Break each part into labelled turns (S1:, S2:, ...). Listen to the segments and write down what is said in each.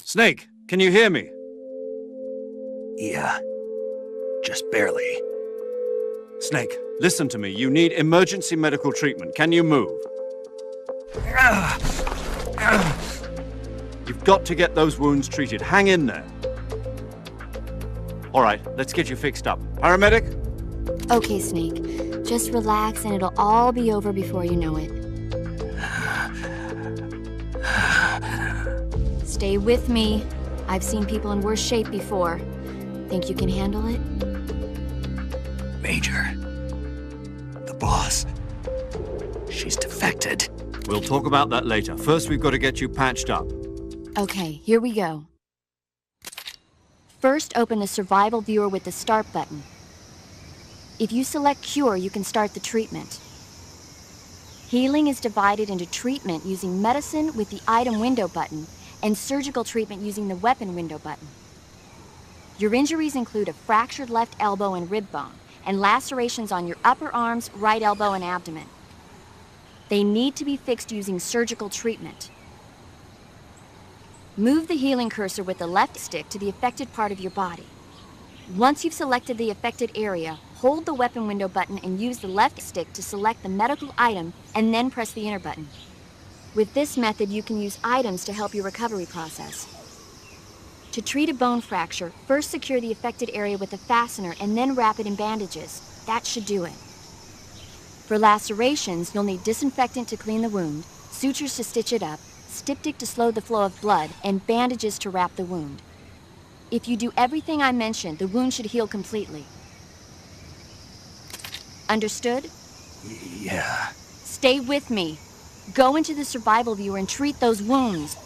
S1: Snake, can you hear me?
S2: Yeah, just barely.
S1: Snake, listen to me. You need emergency medical treatment. Can you move? You've got to get those wounds treated. Hang in there. All right, let's get you fixed up. Paramedic?
S3: Okay, Snake. Just relax and it'll all be over before you know it. Stay with me. I've seen people in worse shape before. Think you can handle it?
S2: Major. The boss. She's defected.
S1: We'll talk about that later. First, we've got to get you patched up.
S3: Okay, here we go. First, open the survival viewer with the start button. If you select cure, you can start the treatment. Healing is divided into treatment using medicine with the item window button and surgical treatment using the weapon window button. Your injuries include a fractured left elbow and rib bone, and lacerations on your upper arms, right elbow, and abdomen. They need to be fixed using surgical treatment. Move the healing cursor with the left stick to the affected part of your body. Once you've selected the affected area, hold the weapon window button and use the left stick to select the medical item, and then press the enter button. With this method, you can use items to help your recovery process. To treat a bone fracture, first secure the affected area with a fastener and then wrap it in bandages. That should do it. For lacerations, you'll need disinfectant to clean the wound, sutures to stitch it up, styptic to slow the flow of blood, and bandages to wrap the wound. If you do everything I mentioned, the wound should heal completely. Understood?
S2: Yeah.
S3: Stay with me. Go into the survival viewer and treat those wounds.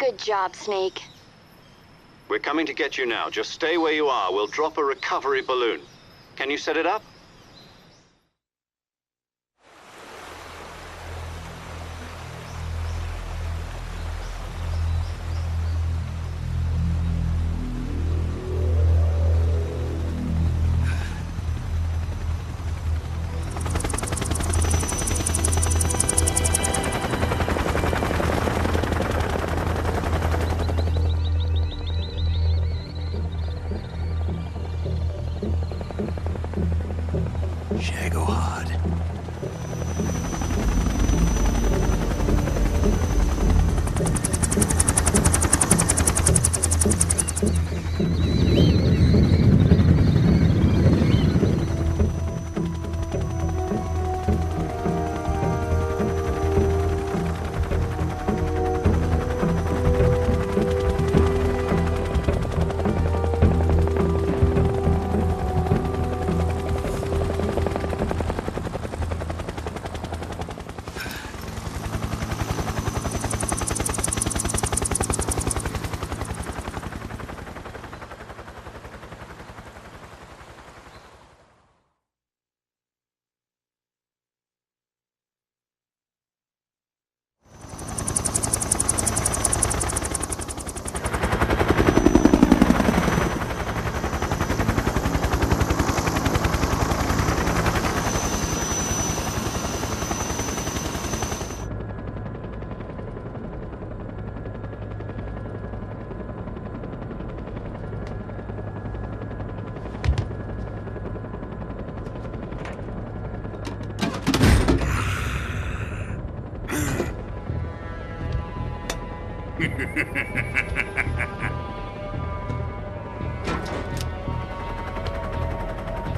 S3: Good job, Snake.
S1: We're coming to get you now. Just stay where you are. We'll drop a recovery balloon. Can you set it up?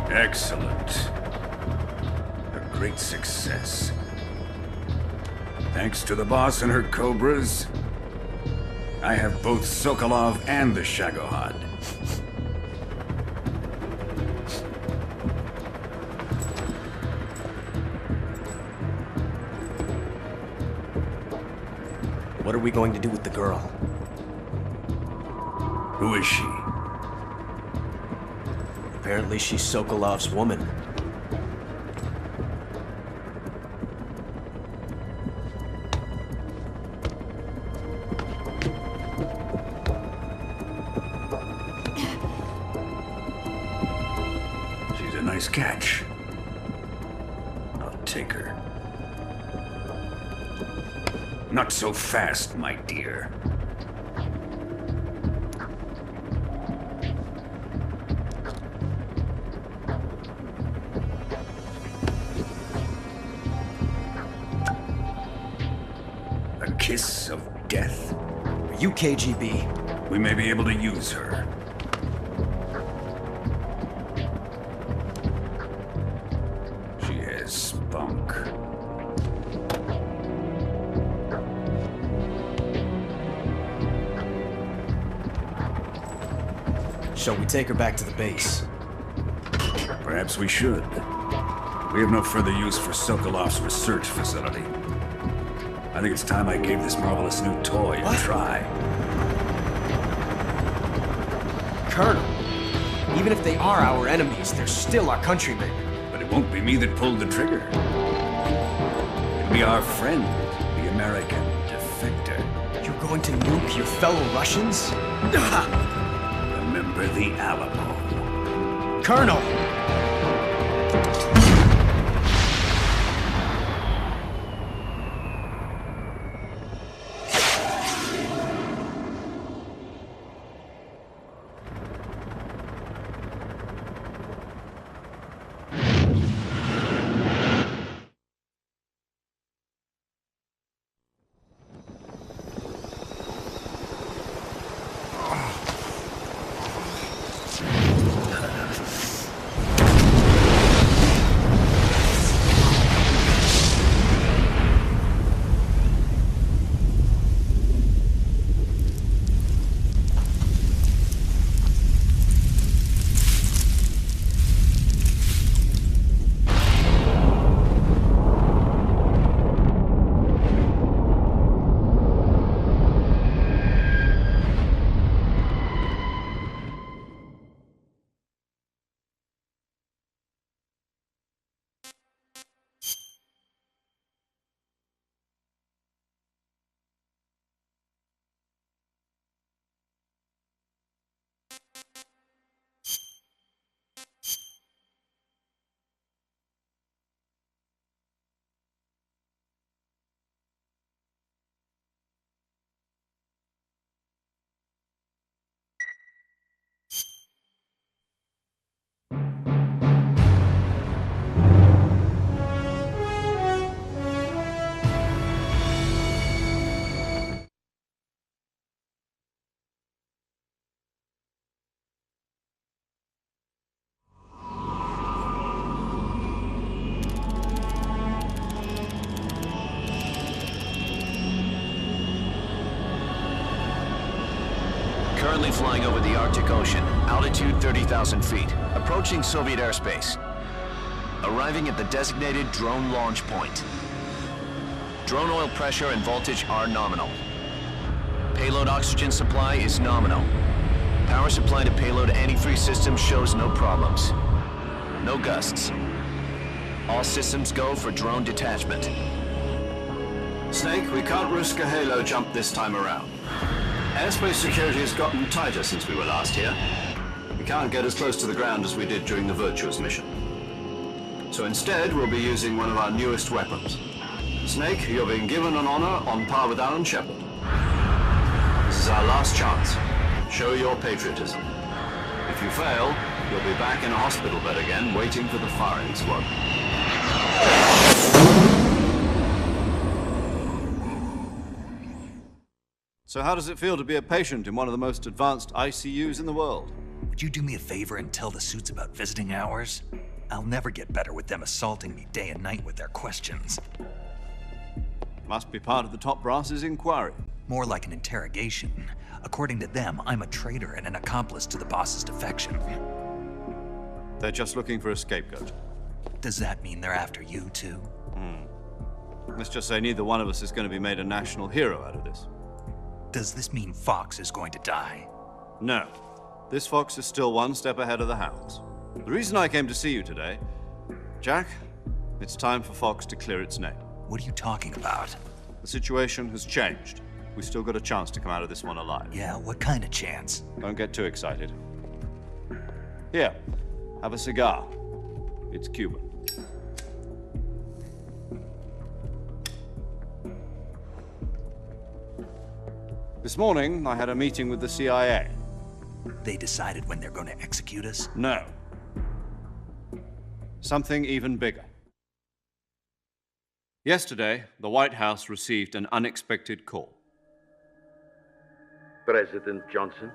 S4: Excellent. A great success. Thanks to the boss and her cobras, I have both Sokolov and the Shagohod.
S5: What are we going to do with the girl?
S4: Who is she?
S5: Apparently she's Sokolov's woman.
S4: She's a nice catch. I'll take her. Not so fast, my dear. A kiss of death.
S5: Are you KGB?
S4: We may be able to use her. She has spunk.
S5: Shall we take her back to the base?
S4: Perhaps we should. We have no further use for Sokolov's research facility. I think it's time I gave this marvelous new toy a try.
S5: Colonel, even if they are our enemies, they're still our countrymen.
S4: But it won't be me that pulled the trigger. It'll be our friend, the American defector.
S5: You're going to nuke your fellow Russians?
S4: Remember the Alamo.
S5: Colonel!
S6: Currently flying over the Arctic Ocean, altitude 30,000 feet, approaching Soviet airspace. Arriving at the designated drone launch point. Drone oil pressure and voltage are nominal. Payload oxygen supply is nominal. Power supply to payload antifreeze system shows no problems. No gusts. All systems go for drone detachment.
S1: Snake, we can't risk a halo jump this time around. Airspace security has gotten tighter since we were last here. We can't get as close to the ground as we did during the Virtuous mission. So instead, we'll be using one of our newest weapons. Snake, you're being given an honor on par with Alan Shepard. This is our last chance. Show your patriotism. If you fail, you'll be back in a hospital bed again, waiting for the firing squad. So how does it feel to be a patient in one of the most advanced ICUs in the world?
S2: Would you do me a favor and tell the suits about visiting hours? I'll never get better with them assaulting me day and night with their questions.
S1: Must be part of the top brass's inquiry.
S2: More like an interrogation. According to them, I'm a traitor and an accomplice to the boss's defection.
S1: They're just looking for a scapegoat.
S2: Does that mean they're after you, too?
S1: Let's just say neither one of us is going to be made a national hero out of this.
S2: Does this mean Fox is going to die?
S1: No. This fox is still one step ahead of the hounds. The reason I came to see you today, Jack, it's time for Fox to clear its name.
S2: What are you talking about?
S1: The situation has changed. We've still got a chance to come out of this one alive.
S2: Yeah, what kind of chance?
S1: Don't get too excited. Here, have a cigar. It's Cuban. This morning, I had a meeting with the CIA.
S2: They decided when they're going to execute us?
S1: No. Something even bigger. Yesterday, the White House received an unexpected call.
S7: President Johnson?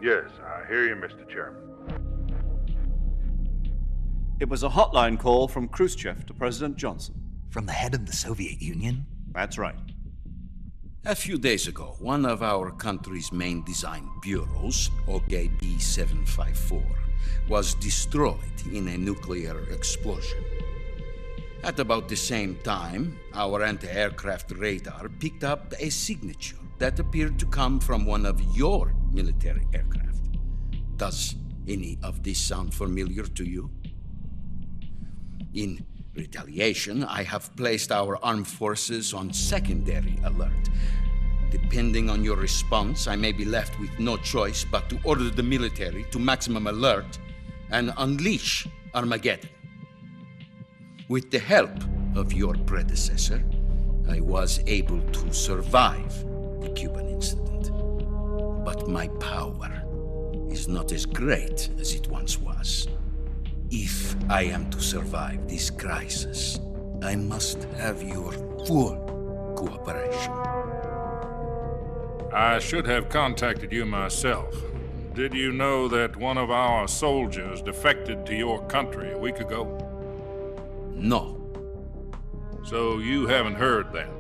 S7: Yes, I hear you, Mr. Chairman.
S1: It was a hotline call from Khrushchev to President Johnson.
S2: From the head of the Soviet Union?
S1: That's right.
S8: A few days ago, one of our country's main design bureaus, OKB 754, was destroyed in a nuclear explosion. At about the same time, our anti-aircraft radar picked up a signature that appeared to come from one of your military aircraft. Does any of this sound familiar to you? In retaliation, I have placed our armed forces on secondary alert. Depending on your response, I may be left with no choice but to order the military to maximum alert and unleash Armageddon. With the help of your predecessor, I was able to survive the Cuban incident. But my power is not as great as it once was. If I am to survive this crisis, I must have your full cooperation.
S7: I should have contacted you myself. Did you know that one of our soldiers defected to your country a week ago?
S8: No.
S7: So you haven't heard then.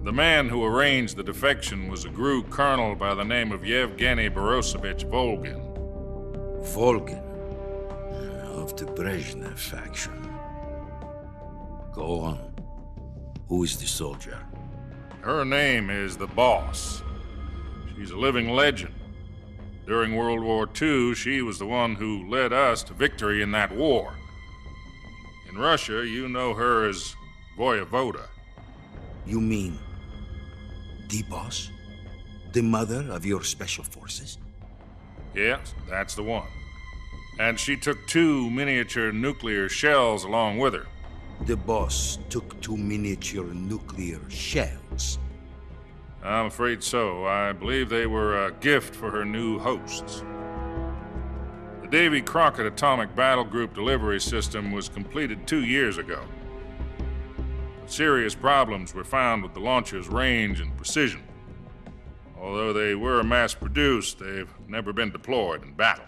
S7: The man who arranged the defection was a GRU colonel by the name of Yevgeny Borisovich Volgin.
S8: Volgin, of the Brezhnev faction. Go on. Who is the soldier?
S7: Her name is the Boss. She's a living legend. During World War II, she was the one who led us to victory in that war. In Russia, you know her as Voyevoda.
S8: You mean the Boss? The mother of your special forces?
S7: Yes, that's the one. And she took 2 miniature nuclear shells along with her.
S8: The Boss took 2 miniature nuclear shells.
S7: I'm afraid so. I believe they were a gift for her new hosts. The Davy Crockett Atomic Battle Group delivery system was completed 2 years ago. But serious problems were found with the launcher's range and precision. Although they were mass-produced, they've never been deployed in battle.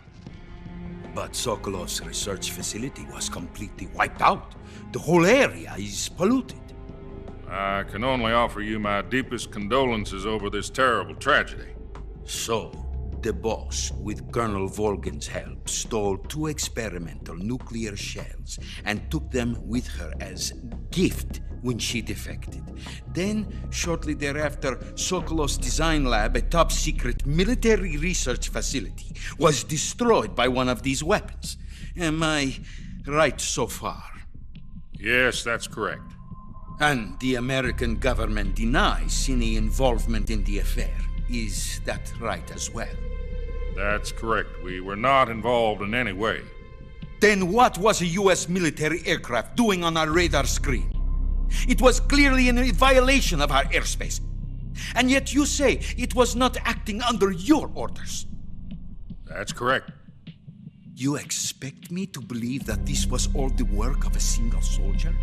S8: But Sokolov's research facility was completely wiped out. The whole area is polluted.
S7: I can only offer you my deepest condolences over this terrible tragedy.
S8: So, the Boss, with Colonel Volgin's help, stole 2 experimental nuclear shells and took them with her as gift when she defected. Then, shortly thereafter, Sokolov's design lab, a top-secret military research facility, was destroyed by one of these weapons. Am I right so far?
S7: Yes, that's correct.
S8: And the American government denies any involvement in the affair. Is that right as well?
S7: That's correct. We were not involved in any way.
S8: Then what was a U.S. military aircraft doing on our radar screen? It was clearly in violation of our airspace. And yet you say it was not acting under your orders.
S7: That's correct.
S8: You expect me to believe that this was all the work of a single soldier?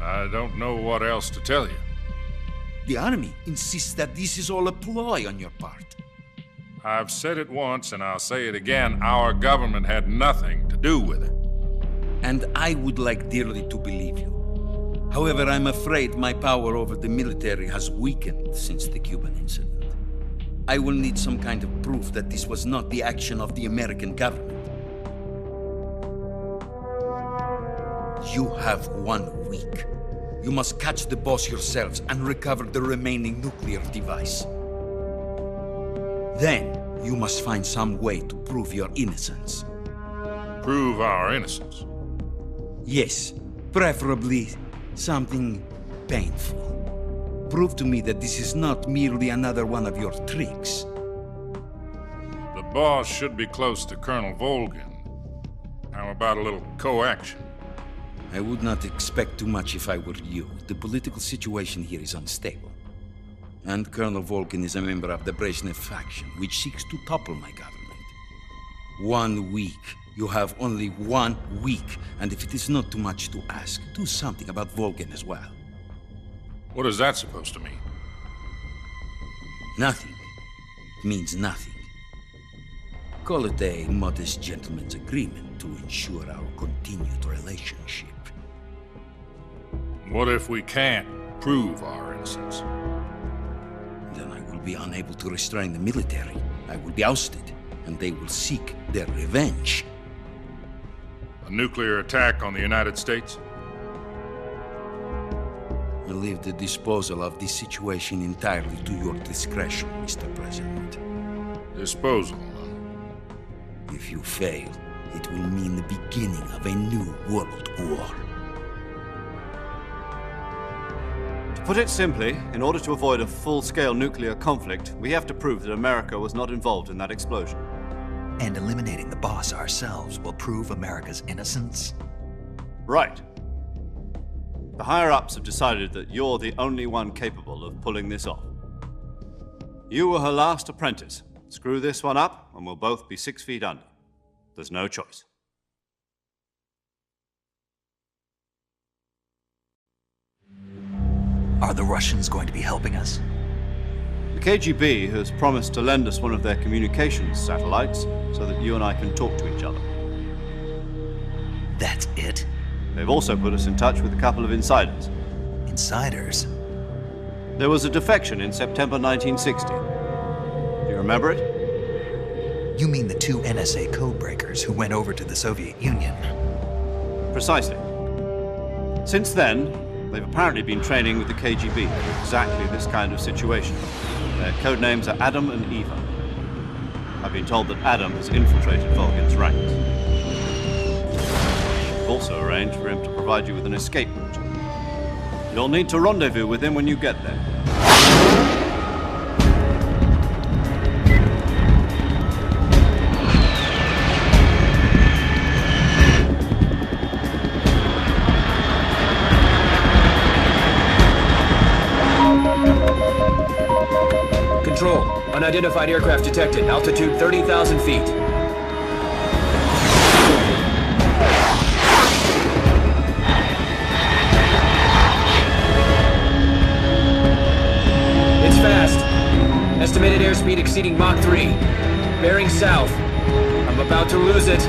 S7: I don't know what else to tell you.
S8: The army insists that this is all a ploy on your part.
S7: I've said it once and I'll say it again. Our government had nothing to do with it.
S8: And I would like dearly to believe you. However, I'm afraid my power over the military has weakened since the Cuban incident. I will need some kind of proof that this was not the action of the American government. You have 1 week. You must catch the boss yourselves and recover the remaining nuclear device. Then, you must find some way to prove your innocence.
S7: Prove our innocence.
S8: Yes, preferably something painful. Prove to me that this is not merely another one of your tricks.
S7: The boss should be close to Colonel Volgin. How about a little co-action?
S8: I would not expect too much if I were you. The political situation here is unstable. And Colonel Volgin is a member of the Brezhnev faction, which seeks to topple my government. 1 week. You have only 1 week. And if it is not too much to ask, do something about Volgin as well.
S7: What is that supposed to mean?
S8: Nothing. It means nothing. Call it a modest gentleman's agreement to ensure our continued relationship.
S7: What if we can't prove our innocence?
S8: Then I will be unable to restrain the military. I will be ousted, and they will seek their revenge.
S7: A nuclear attack on the United States?
S8: I leave the disposal of this situation entirely to your discretion, Mr. President.
S7: Disposal, huh?
S8: If you fail, it will mean the beginning of a new world war.
S1: To put it simply, in order to avoid a full-scale nuclear conflict, we have to prove that America was not involved in that explosion.
S2: And eliminating the boss ourselves will prove America's innocence?
S1: Right. The higher-ups have decided that you're the only one capable of pulling this off. You were her last apprentice. Screw this one up, and we'll both be 6 feet under. There's no choice.
S2: Are the Russians going to be helping us?
S1: The KGB has promised to lend us one of their communications satellites so that you and I can talk to each other.
S2: That's it?
S1: They've also put us in touch with a couple of insiders.
S2: Insiders?
S1: There was a defection in September 1960. Do you remember it?
S2: You mean the 2 NSA codebreakers who went over to the Soviet Union?
S1: Precisely. Since then, they've apparently been training with the KGB for exactly this kind of situation. Their code names are Adam and Eva. I've been told that Adam has infiltrated Volgin's ranks. We've also arranged for him to provide you with an escape route. You'll need to rendezvous with him when you get there.
S5: Control. Unidentified aircraft detected. Altitude 30,000 feet. It's fast. Estimated airspeed exceeding Mach 3. Bearing south. I'm about to lose it.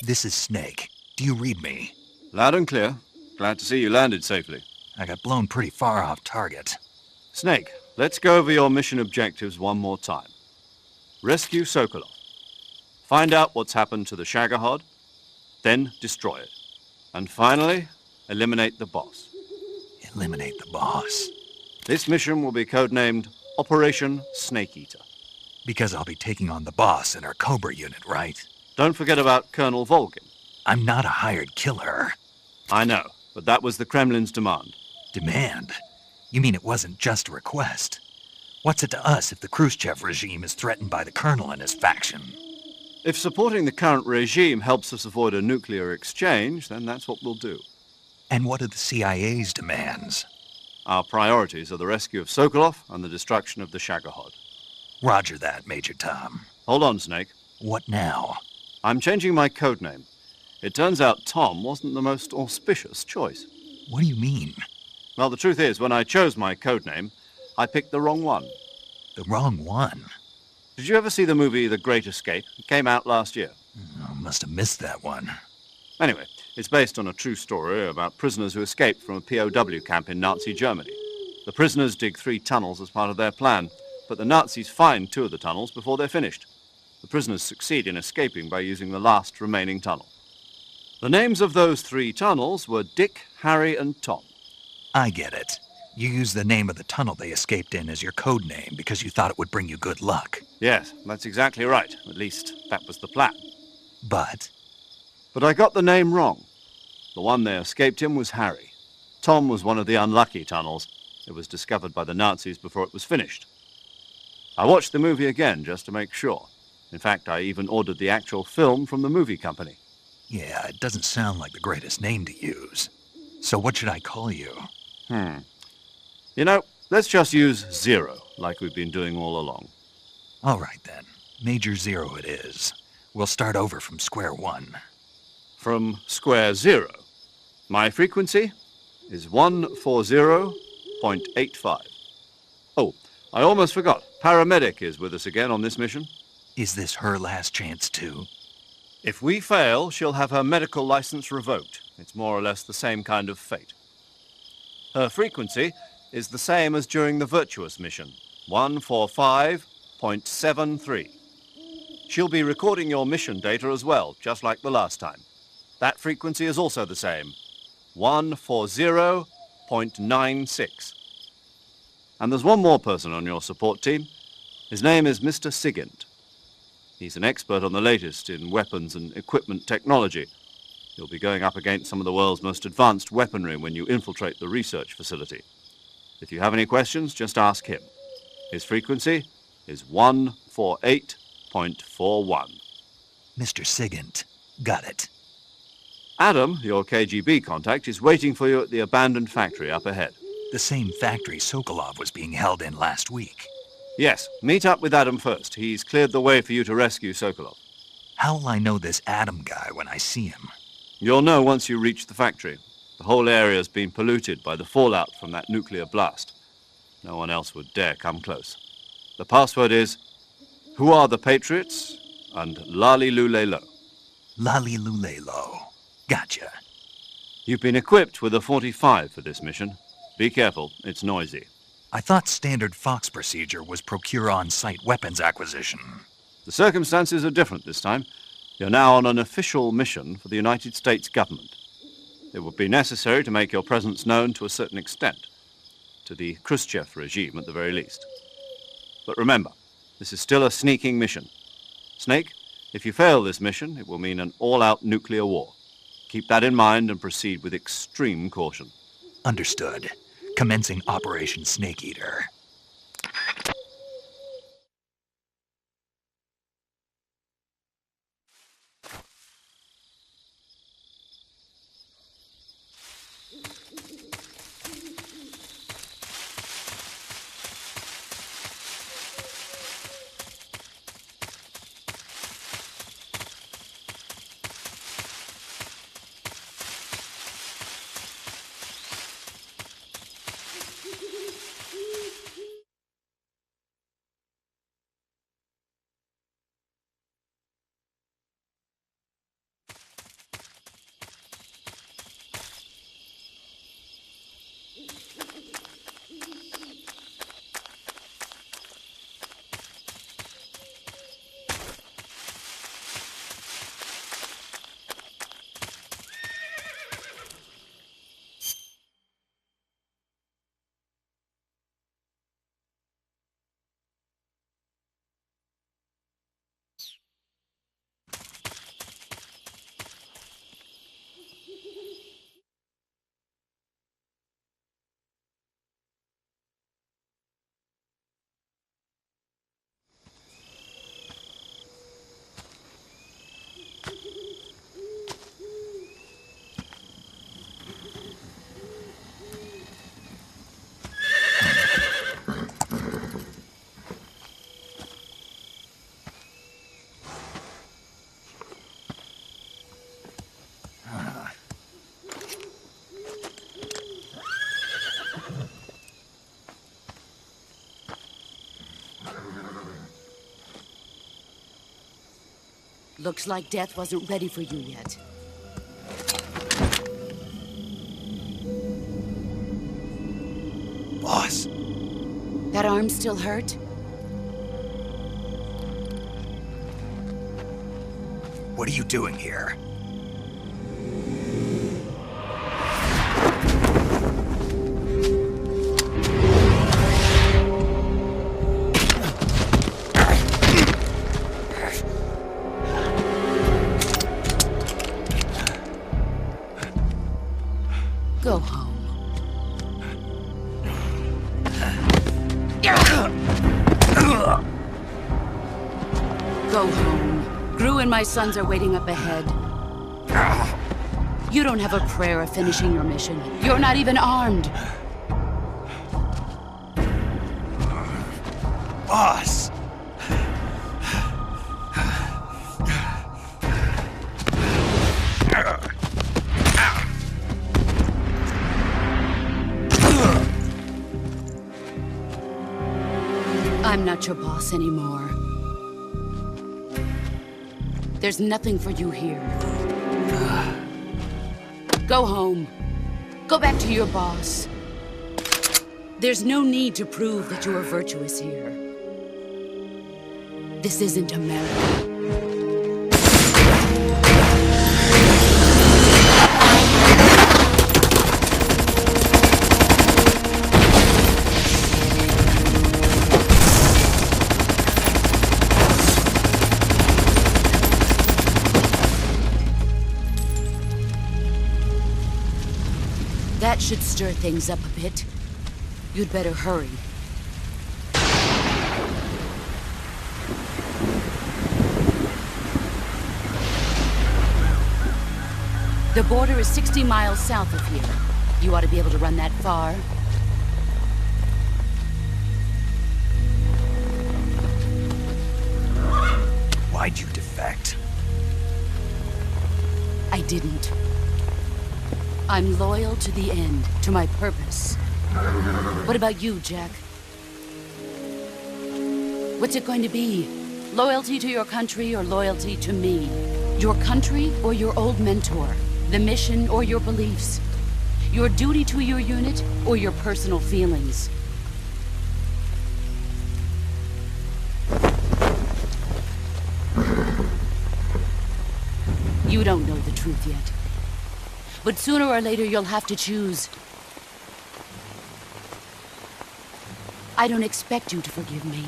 S2: This is Snake. Do you read me?
S1: Loud and clear. Glad to see you landed safely.
S2: I got blown pretty far off target.
S1: Snake, let's go over your mission objectives one more time. Rescue Sokolov. Find out what's happened to the Shagohod, then destroy it. And finally, eliminate the boss.
S2: Eliminate the boss.
S1: This mission will be codenamed Operation Snake Eater.
S2: Because I'll be taking on the boss in our Cobra unit, right?
S1: Don't forget about Colonel Volgin.
S2: I'm not a hired killer.
S1: I know, but that was the Kremlin's demand.
S2: Demand? You mean it wasn't just a request? What's it to us if the Khrushchev regime is threatened by the Colonel and his faction?
S1: If supporting the current regime helps us avoid a nuclear exchange, then that's what we'll do.
S2: And what are the CIA's demands?
S1: Our priorities are the rescue of Sokolov and the destruction of the Shagohod.
S2: Roger that, Major Tom.
S1: Hold on, Snake.
S2: What now?
S1: I'm changing my codename. It turns out Tom wasn't the most auspicious choice.
S2: What do you mean?
S1: Well, the truth is, when I chose my codename, I picked the wrong one.
S2: The wrong one?
S1: Did you ever see the movie The Great Escape? It came out last year.
S2: I must have missed that one.
S1: Anyway, it's based on a true story about prisoners who escaped from a POW camp in Nazi Germany. The prisoners dig 3 tunnels as part of their plan, but the Nazis find 2 of the tunnels before they're finished. The prisoners succeed in escaping by using the last remaining tunnel. The names of those 3 tunnels were Dick, Harry, and Tom.
S2: I get it. You used the name of the tunnel they escaped in as your code name because you thought it would bring you good luck.
S1: Yes, that's exactly right. At least, that was the plan.
S2: But
S1: I got the name wrong. The one they escaped in was Harry. Tom was one of the unlucky tunnels. It was discovered by the Nazis before it was finished. I watched the movie again just to make sure. In fact, I even ordered the actual film from the movie company.
S2: yeah, it doesn't sound like the greatest name to use. So what should I call you?
S1: You know, let's just use Zero, like we've been doing all along.
S2: All right then. Major Zero it is. We'll start over from square one.
S1: From square 0. My frequency is 140.85. Oh, I almost forgot. Paramedic is with us again on this mission.
S2: Is this her last chance too?
S1: If we fail, she'll have her medical license revoked. It's more or less the same kind of fate. Her frequency is the same as during the Virtuous mission, 145.73. She'll be recording your mission data as well, just like the last time. That frequency is also the same, 140.96. And there's one more person on your support team. His name is Mr. Sigint. He's an expert on the latest in weapons and equipment technology. You'll be going up against some of the world's most advanced weaponry when you infiltrate the research facility. If you have any questions, just ask him. His frequency is 148.41.
S2: Mr. Sigint. Got it.
S1: Adam, your KGB contact, is waiting for you at the abandoned factory up ahead.
S2: The same factory Sokolov was being held in last week.
S1: Yes, meet up with Adam first. He's cleared the way for you to rescue Sokolov.
S2: How will I know this Adam guy when I see him?
S1: You'll know once you reach the factory. The whole area's been polluted by the fallout from that nuclear blast. No one else would dare come close. The password is, "Who are the Patriots?" and Lali Lulelo.
S2: Lali Lulelo. Gotcha.
S1: You've been equipped with a 45 for this mission. Be careful, it's noisy.
S2: I thought standard Fox procedure was procure on-site weapons acquisition.
S1: The circumstances are different this time. You're now on an official mission for the United States government. It would be necessary to make your presence known to a certain extent, to the Khrushchev regime at the very least. But remember, this is still a sneaking mission. Snake, if you fail this mission, it will mean an all-out nuclear war. Keep that in mind and proceed with extreme caution.
S2: Understood. Commencing Operation Snake Eater.
S9: Looks like death wasn't ready for you yet.
S2: Boss,
S9: That arm still hurt?
S2: what are you doing here?
S9: Go home. Go home. Gru and my sons are waiting up ahead. You don't have a prayer of finishing your mission. You're not even armed.
S2: Boss!
S9: I'm not your boss anymore. There's nothing for you here. Go home. Go back to your boss. There's no need to prove that you are virtuous here. This isn't America. That should stir things up a bit. You'd better hurry. The border is 60 miles south of here. You ought to be able to run that far.
S2: Why'd you defect?
S9: I didn't. I'm loyal to the end, to my purpose. What about you, Jack? What's it going to be? Loyalty to your country or loyalty to me? Your country or your old mentor? The mission or your beliefs? Your duty to your unit or your personal feelings? You don't know the truth yet. But sooner or later, you'll have to choose. I don't expect you to forgive me.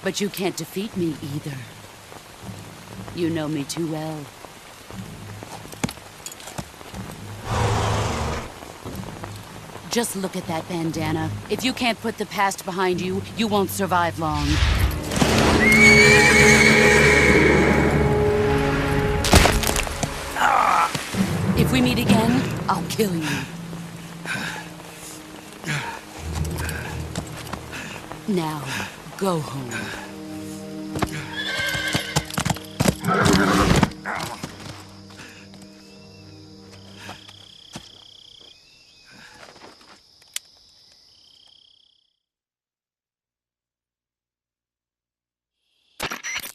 S9: But you can't defeat me either. You know me too well. Just look at that bandana. If you can't put the past behind you, you won't survive long. If we meet again, I'll kill you. Now, go home.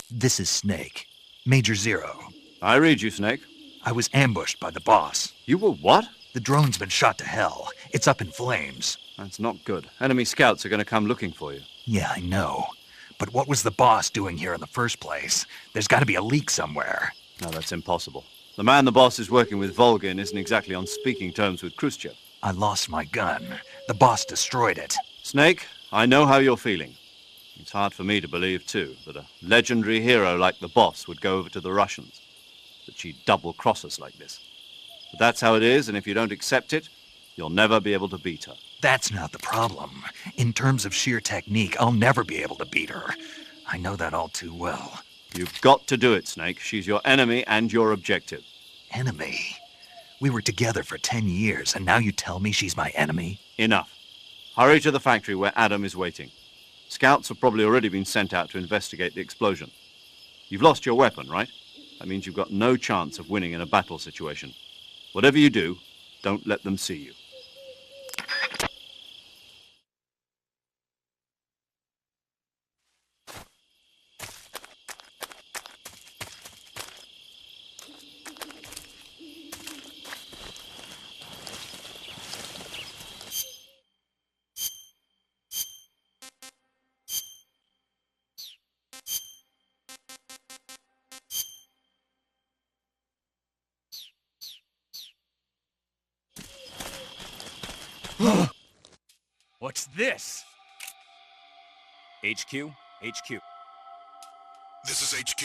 S2: This is Snake. Major Zero.
S1: I read you, Snake.
S2: I was ambushed by the boss.
S1: You were what?
S2: The drone's been shot to hell. It's up in flames.
S1: That's not good. Enemy scouts are going to come looking for you.
S2: Yeah, I know. But what was the boss doing here in the first place? There's got to be a leak somewhere.
S1: No, that's impossible. The man the boss is working with, Volgin, isn't exactly on speaking terms with Khrushchev.
S2: I lost my gun. The boss destroyed it.
S1: Snake, I know how you're feeling. It's hard for me to believe, too, that a legendary hero like the boss would go over to the Russians. That she'd double-cross us like this. But that's how it is, and if you don't accept it, you'll never be able to beat her.
S2: That's not the problem. In terms of sheer technique, I'll never be able to beat her. I know that all too well.
S1: You've got to do it, Snake. She's your enemy and your objective.
S2: Enemy? We were together for 10 years, and now you tell me she's my enemy?
S1: Enough. Hurry to the factory where Adam is waiting. Scouts have probably already been sent out to investigate the explosion. You've lost your weapon, right? That means you've got no chance of winning in a battle situation. Whatever you do, don't let them see you.
S10: What's this? HQ? HQ.
S11: This is HQ.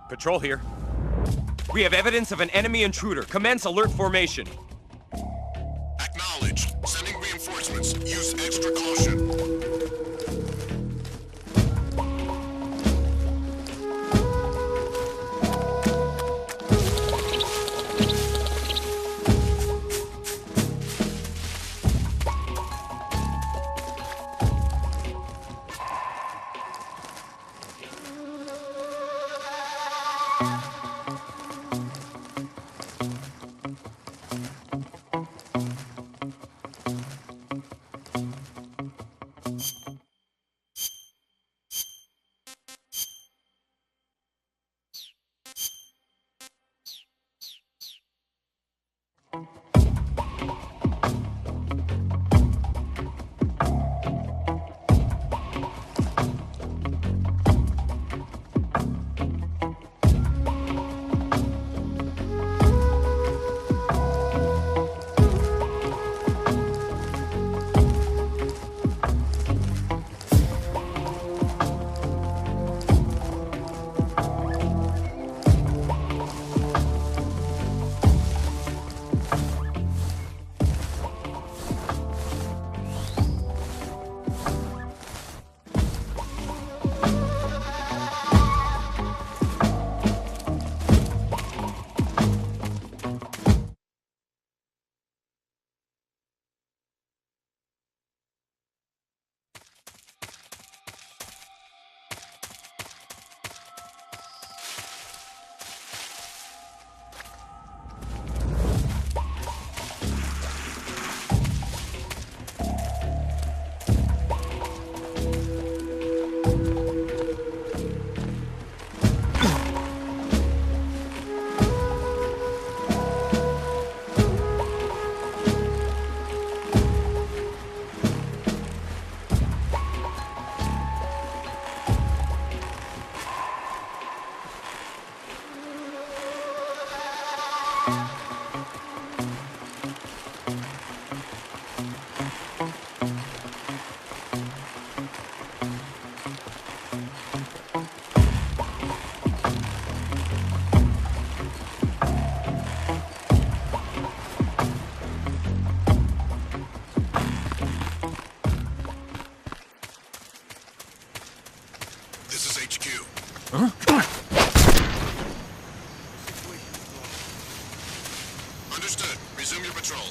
S10: Patrol here. We have evidence of an enemy intruder. Commence alert formation.
S11: Acknowledged. Sending reinforcements. Use extra caution. Understood. Resume your patrol.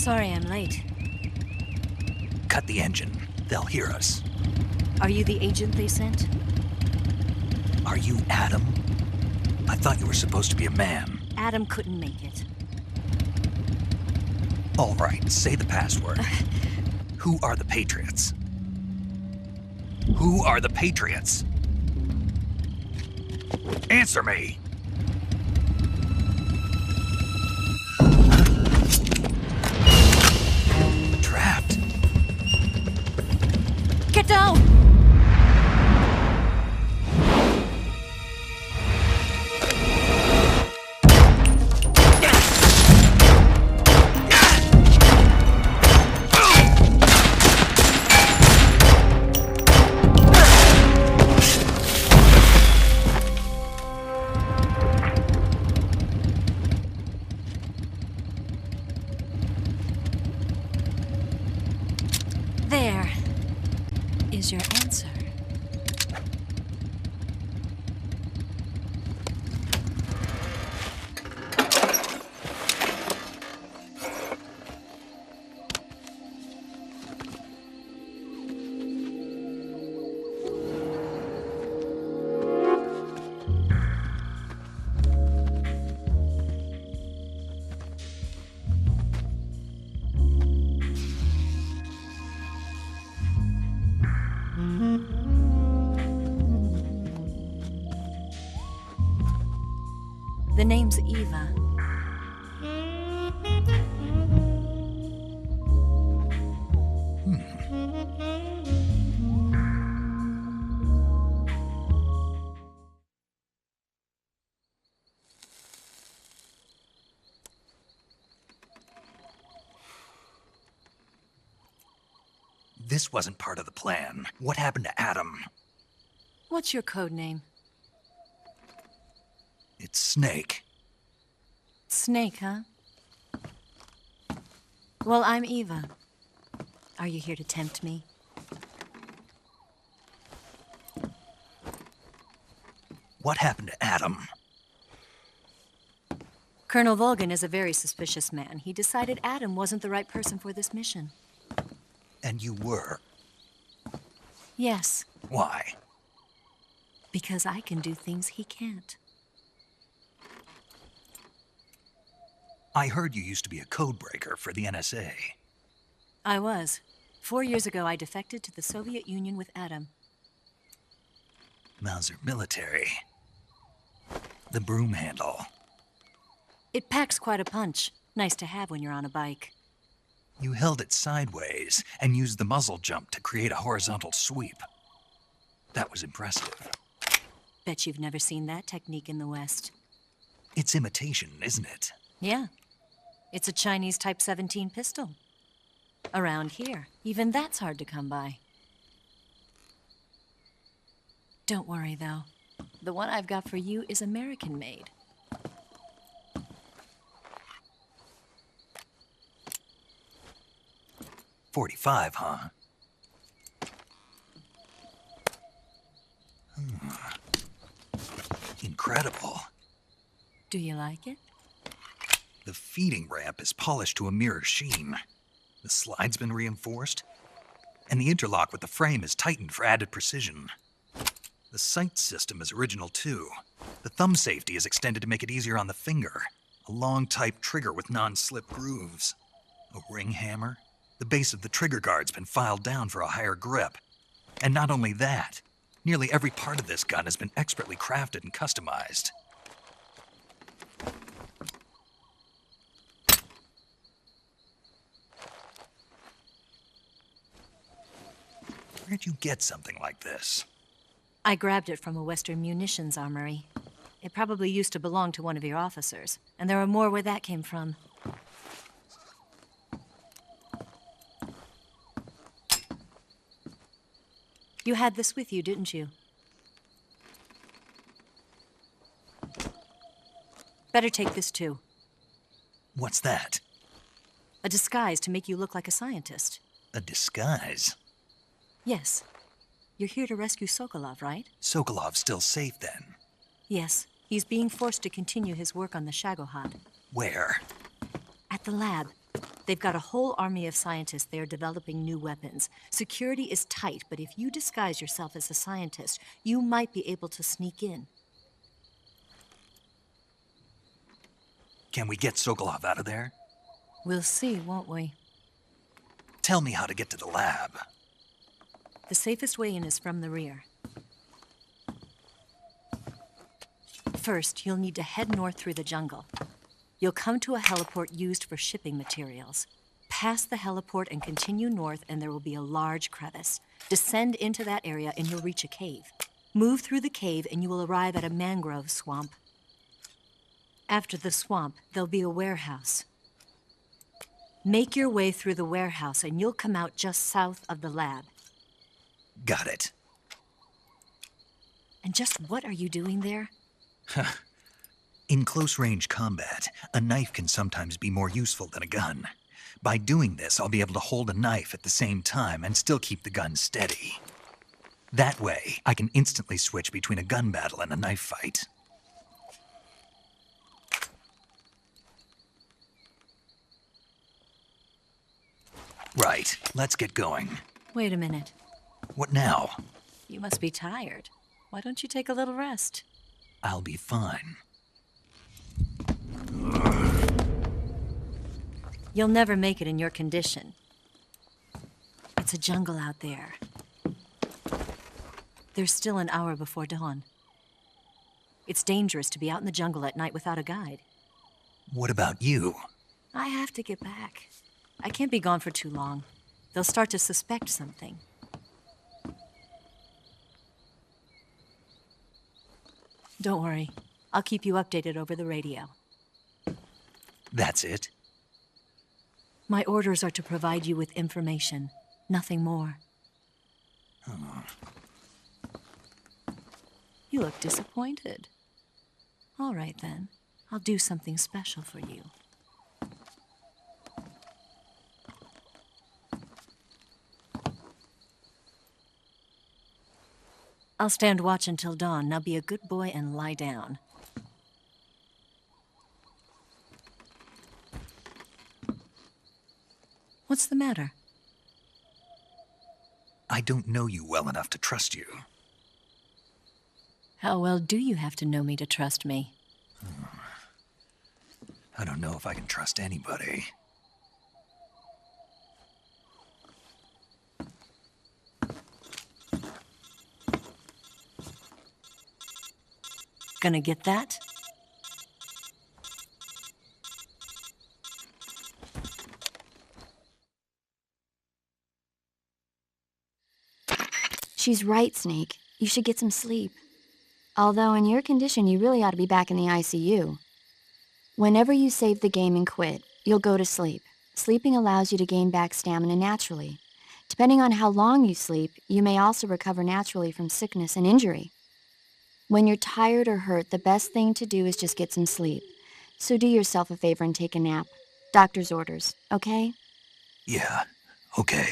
S12: Sorry I'm late.
S2: Cut the engine. They'll hear us.
S12: Are you the agent they sent?
S2: Are you Adam? I thought you were supposed to be a man.
S12: Adam couldn't make it.
S2: All right, say the password. Who are the Patriots? Who are the Patriots? Answer me! Trapped.
S12: Get down! There is your answer. The name's Eva.
S2: This wasn't part of the plan. What happened to Adam?
S12: What's your code name?
S2: It's Snake.
S12: Snake, huh? Well, I'm Eva. Are you here to tempt me?
S2: What happened to Adam?
S12: Colonel Volgin is a very suspicious man. He decided Adam wasn't the right person for this mission.
S2: And you were?
S12: Yes.
S2: Why?
S12: Because I can do things he can't.
S2: I heard you used to be a codebreaker for the NSA.
S12: I was. 4 years ago, I defected to the Soviet Union with Adam.
S2: Mauser military. The broom handle.
S12: It packs quite a punch. Nice to have when you're on a bike.
S2: You held it sideways and used the muzzle jump to create a horizontal sweep. That was impressive.
S12: Bet you've never seen that technique in the West.
S2: It's imitation, isn't it?
S12: Yeah. It's a Chinese Type 17 pistol. Around here, even that's hard to come by. Don't worry, though. The one I've got for you is American-made.
S2: .45, huh? Incredible.
S12: Do you like it?
S2: The feeding ramp is polished to a mirror sheen. The slide's been reinforced, and the interlock with the frame is tightened for added precision. The sight system is original too. The thumb safety is extended to make it easier on the finger. A long type trigger with non-slip grooves. A ring hammer. The base of the trigger guard's been filed down for a higher grip. And not only that, nearly every part of this gun has been expertly crafted and customized. Where'd you get something like this?
S12: I grabbed it from a Western munitions armory. It probably used to belong to one of your officers, and there are more where that came from. You had this with you, didn't you? Better take this too.
S2: What's that?
S12: A disguise to make you look like a scientist.
S2: A disguise?
S12: Yes. You're here to rescue Sokolov, right?
S2: Sokolov's still safe then?
S12: Yes. He's being forced to continue his work on the Shagohod.
S2: Where?
S12: At the lab. They've got a whole army of scientists there developing new weapons. Security is tight, but if you disguise yourself as a scientist, you might be able to sneak in.
S2: Can we get Sokolov out of there?
S12: We'll see, won't we?
S2: Tell me how to get to the lab.
S12: The safest way in is from the rear. First, you'll need to head north through the jungle. You'll come to a heliport used for shipping materials. Pass the heliport and continue north, and there will be a large crevice. Descend into that area and you'll reach a cave. Move through the cave and you will arrive at a mangrove swamp. After the swamp, there'll be a warehouse. Make your way through the warehouse and you'll come out just south of the lab.
S2: Got it.
S12: And just what are you doing there?
S2: In close-range combat, a knife can sometimes be more useful than a gun. By doing this, I'll be able to hold a knife at the same time and still keep the gun steady. That way, I can instantly switch between a gun battle and a knife fight. Right, let's get going.
S12: Wait a minute.
S2: What now?
S12: You must be tired. Why don't you take a little rest?
S2: I'll be fine.
S12: You'll never make it in your condition. It's a jungle out there. There's still an hour before dawn. It's dangerous to be out in the jungle at night without a guide.
S2: What about you?
S12: I have to get back. I can't be gone for too long. They'll start to suspect something. Don't worry. I'll keep you updated over the radio.
S2: That's it?
S12: My orders are to provide you with information, nothing more.
S2: Oh.
S12: You look disappointed. All right, then. I'll do something special for you. I'll stand watch until dawn. Now be a good boy and lie down. What's the matter?
S2: I don't know you well enough to trust you.
S12: How well do you have to know me to trust me?
S2: I don't know if I can trust anybody.
S12: Gonna get that?
S3: She's right, Snake. You should get some sleep. Although in your condition, you really ought to be back in the ICU. Whenever you save the game and quit, you'll go to sleep. Sleeping allows you to gain back stamina naturally. Depending on how long you sleep, you may also recover naturally from sickness and injury. When you're tired or hurt, the best thing to do is just get some sleep. So do yourself a favor and take a nap. Doctor's orders, okay?
S2: Yeah, okay.